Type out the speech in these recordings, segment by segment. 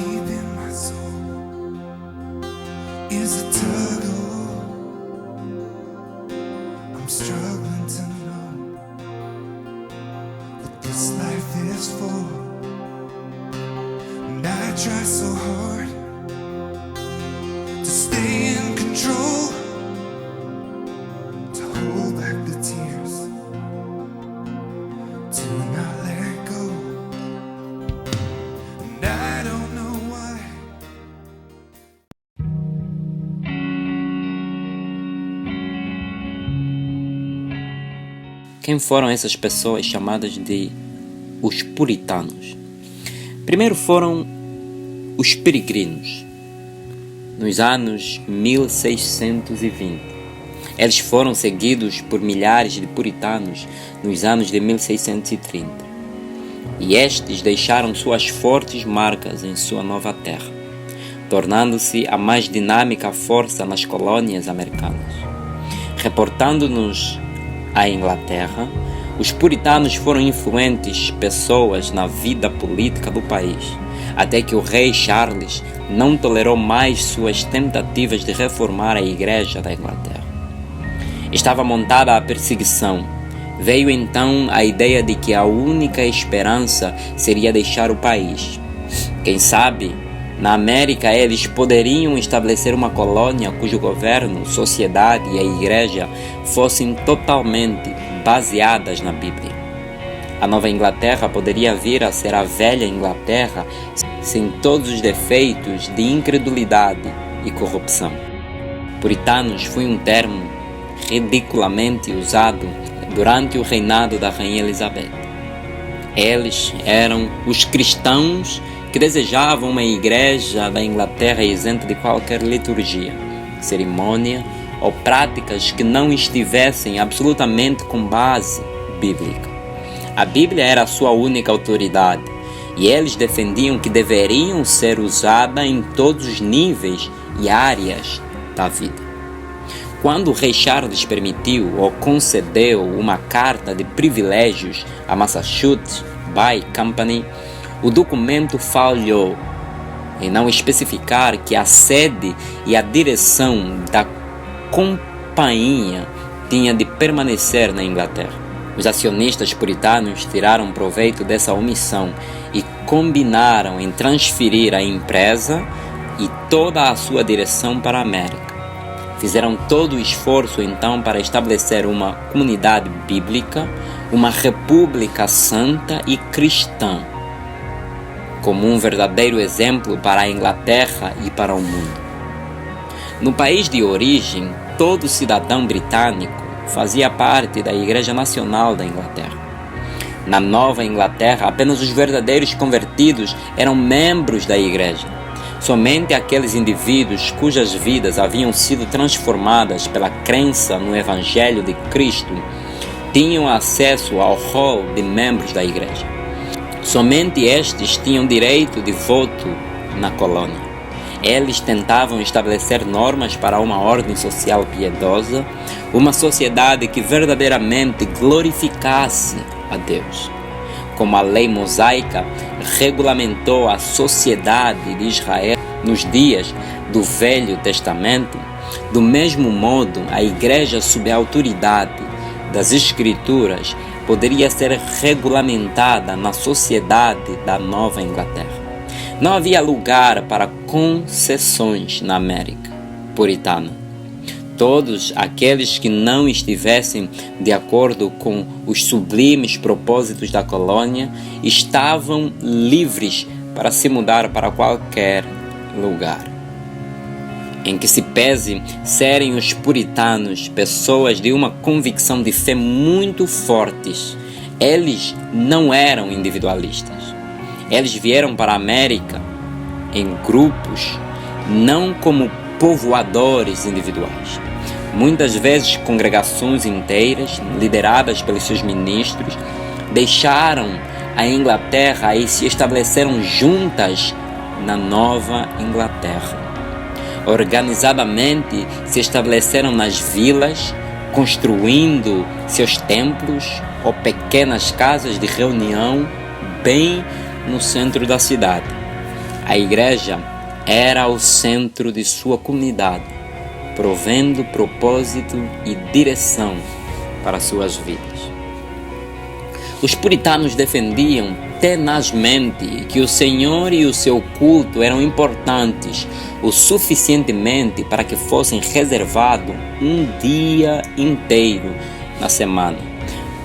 deep in my soul is a tug of war. I'm struggling to know what this life is for, and I try so hard to stay in control, to hold back the tears, to not let go. And I don't know why. Quem foram essas pessoas chamadas de os puritanos? Primeiro foram os peregrinos, nos anos 1620. Eles foram seguidos por milhares de puritanos nos anos de 1630. E estes deixaram suas fortes marcas em sua nova terra, tornando-se a mais dinâmica força nas colônias americanas. Reportando-nos à Inglaterra, os puritanos foram influentes pessoas na vida política do país, até que o rei Charles não tolerou mais suas tentativas de reformar a Igreja da Inglaterra. Estava montada a perseguição. Veio então a ideia de que a única esperança seria deixar o país. Quem sabe, na América eles poderiam estabelecer uma colônia cujo governo, sociedade e a Igreja fossem totalmente baseadas na Bíblia. A Nova Inglaterra poderia vir a ser a velha Inglaterra sem todos os defeitos de incredulidade e corrupção. Puritanos foi um termo ridiculamente usado durante o reinado da Rainha Elizabeth. Eles eram os cristãos que desejavam uma igreja da Inglaterra isenta de qualquer liturgia, cerimônia ou práticas que não estivessem absolutamente com base bíblica. A Bíblia era a sua única autoridade e eles defendiam que deveriam ser usada em todos os níveis e áreas da vida. Quando o rei Charles permitiu ou concedeu uma carta de privilégios a Massachusetts Bay Company, o documento falhou em não especificar que a sede e a direção da companhia tinha de permanecer na Inglaterra. Os acionistas puritanos tiraram proveito dessa omissão e combinaram em transferir a empresa e toda a sua direção para a América. Fizeram todo o esforço então para estabelecer uma comunidade bíblica, uma república santa e cristã, como um verdadeiro exemplo para a Inglaterra e para o mundo. No país de origem, todo cidadão britânico fazia parte da Igreja Nacional da Inglaterra. Na Nova Inglaterra, apenas os verdadeiros convertidos eram membros da Igreja. Somente aqueles indivíduos cujas vidas haviam sido transformadas pela crença no Evangelho de Cristo tinham acesso ao rol de membros da Igreja. Somente estes tinham direito de voto na colônia. Eles tentavam estabelecer normas para uma ordem social piedosa, uma sociedade que verdadeiramente glorificasse a Deus. Como a lei mosaica regulamentou a sociedade de Israel nos dias do Velho Testamento, do mesmo modo a Igreja sob a autoridade das Escrituras poderia ser regulamentada na sociedade da Nova Inglaterra. Não havia lugar para concessões na América puritana. Todos aqueles que não estivessem de acordo com os sublimes propósitos da colônia estavam livres para se mudar para qualquer lugar. Em que se pese serem os puritanos pessoas de uma convicção de fé muito fortes, eles não eram individualistas. Eles vieram para a América em grupos, não como povoadores individuais. Muitas vezes congregações inteiras, lideradas pelos seus ministros, deixaram a Inglaterra e se estabeleceram juntas na Nova Inglaterra. Organizadamente se estabeleceram nas vilas, construindo seus templos ou pequenas casas de reunião bem no centro da cidade. A igreja era o centro de sua comunidade, provendo propósito e direção para suas vidas. Os puritanos defendiam tenazmente que o Senhor e o seu culto eram importantes o suficientemente para que fossem reservados um dia inteiro na semana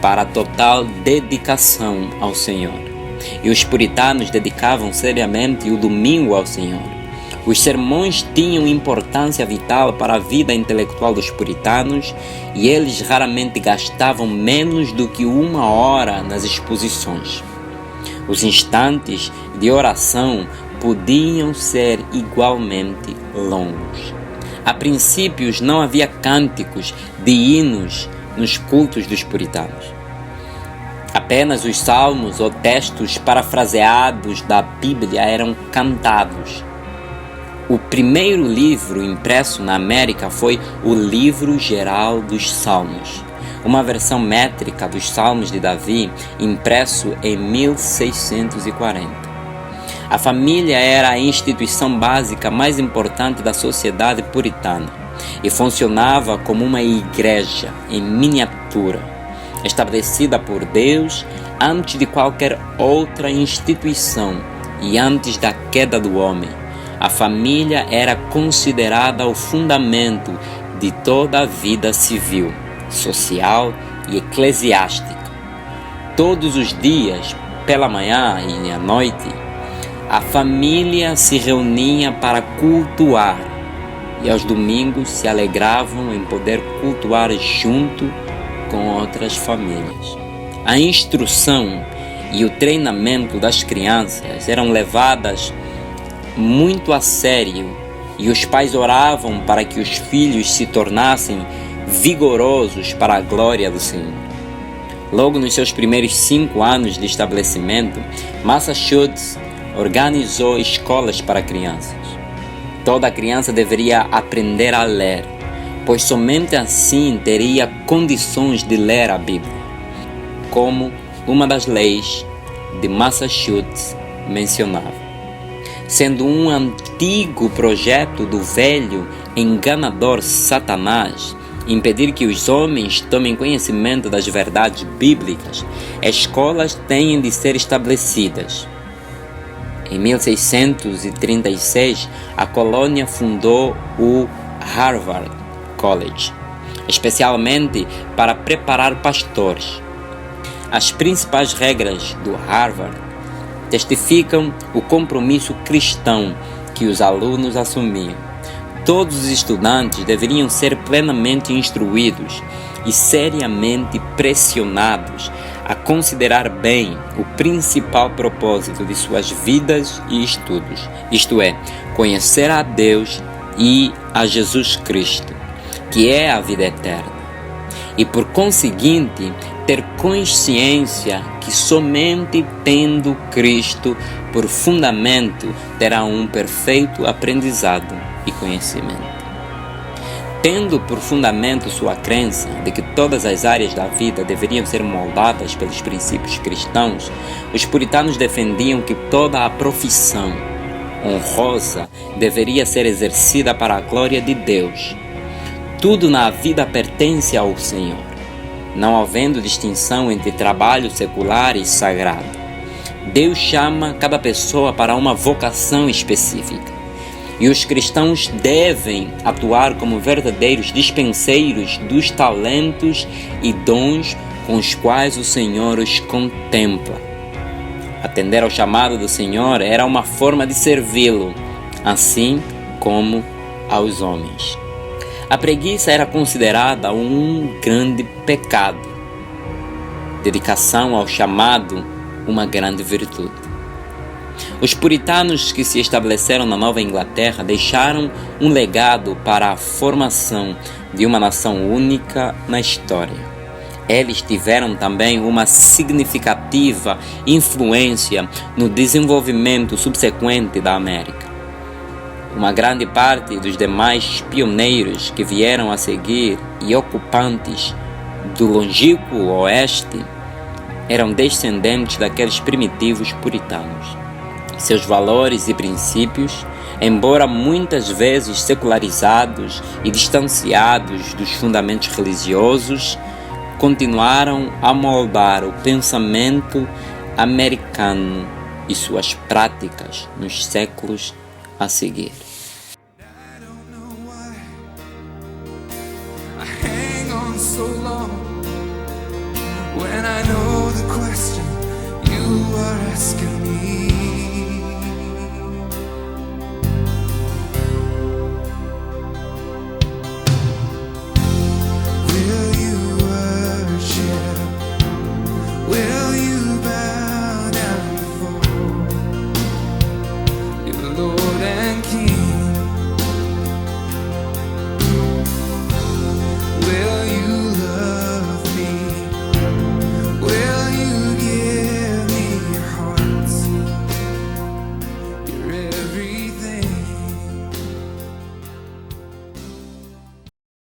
para total dedicação ao Senhor. E os puritanos dedicavam seriamente o domingo ao Senhor. Os sermões tinham importância vital para a vida intelectual dos puritanos e eles raramente gastavam menos do que 1 hora nas exposições. Os instantes de oração podiam ser igualmente longos. A princípios não havia cânticos de hinos nos cultos dos puritanos. Apenas os salmos ou textos parafraseados da Bíblia eram cantados. O primeiro livro impresso na América foi o Livro Geral dos Salmos, uma versão métrica dos Salmos de Davi, impresso em 1640. A família era a instituição básica mais importante da sociedade puritana e funcionava como uma igreja em miniatura, estabelecida por Deus antes de qualquer outra instituição e antes da queda do homem. A família era considerada o fundamento de toda a vida civil, social e eclesiástica. Todos os dias, pela manhã e à noite, a família se reunia para cultuar e aos domingos se alegravam em poder cultuar junto com outras famílias. A instrução e o treinamento das crianças eram levadas muito a sério e os pais oravam para que os filhos se tornassem vigorosos para a glória do Senhor. Logo nos seus primeiros 5 anos de estabelecimento, Massachusetts organizou escolas para crianças. Toda criança deveria aprender a ler, pois somente assim teria condições de ler a Bíblia, como uma das leis de Massachusetts mencionava. Sendo um antigo projeto do velho enganador Satanás impedir que os homens tomem conhecimento das verdades bíblicas, escolas têm de ser estabelecidas. Em 1636, a colônia fundou o Harvard College, especialmente para preparar pastores. As principais regras do Harvard testificam o compromisso cristão que os alunos assumiam. Todos os estudantes deveriam ser plenamente instruídos e seriamente pressionados a considerar bem o principal propósito de suas vidas e estudos, isto é, conhecer a Deus e a Jesus Cristo, que é a vida eterna, e por conseguinte ter consciência que somente tendo Cristo por fundamento terá um perfeito aprendizado e conhecimento. Tendo por fundamento sua crença de que todas as áreas da vida deveriam ser moldadas pelos princípios cristãos, os puritanos defendiam que toda a profissão honrosa deveria ser exercida para a glória de Deus. Tudo na vida pertence ao Senhor, não havendo distinção entre trabalho secular e sagrado. Deus chama cada pessoa para uma vocação específica. E os cristãos devem atuar como verdadeiros dispenseiros dos talentos e dons com os quais o Senhor os contempla. Atender ao chamado do Senhor era uma forma de servi-lo, assim como aos homens. A preguiça era considerada um grande pecado. Dedicação ao chamado, uma grande virtude. Os puritanos que se estabeleceram na Nova Inglaterra deixaram um legado para a formação de uma nação única na história. Eles tiveram também uma significativa influência no desenvolvimento subsequente da América. Uma grande parte dos demais pioneiros que vieram a seguir e ocupantes do longínquo oeste eram descendentes daqueles primitivos puritanos. Seus valores e princípios, embora muitas vezes secularizados e distanciados dos fundamentos religiosos, continuaram a moldar o pensamento americano e suas práticas nos séculos a seguir. I don't know why I hang on so long when I know the question you are asking